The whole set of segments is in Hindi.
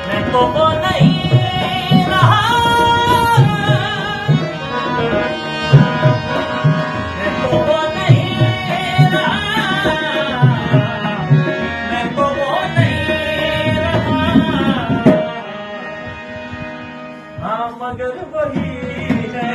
मैं तो वो नहीं रहा, मैं तो वो नहीं रहा, मैं तो वो नहीं रहा, हाँ मगर वही है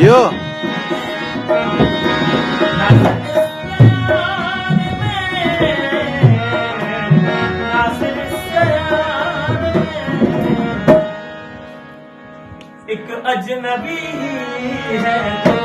Yo. एक अजनबी है तो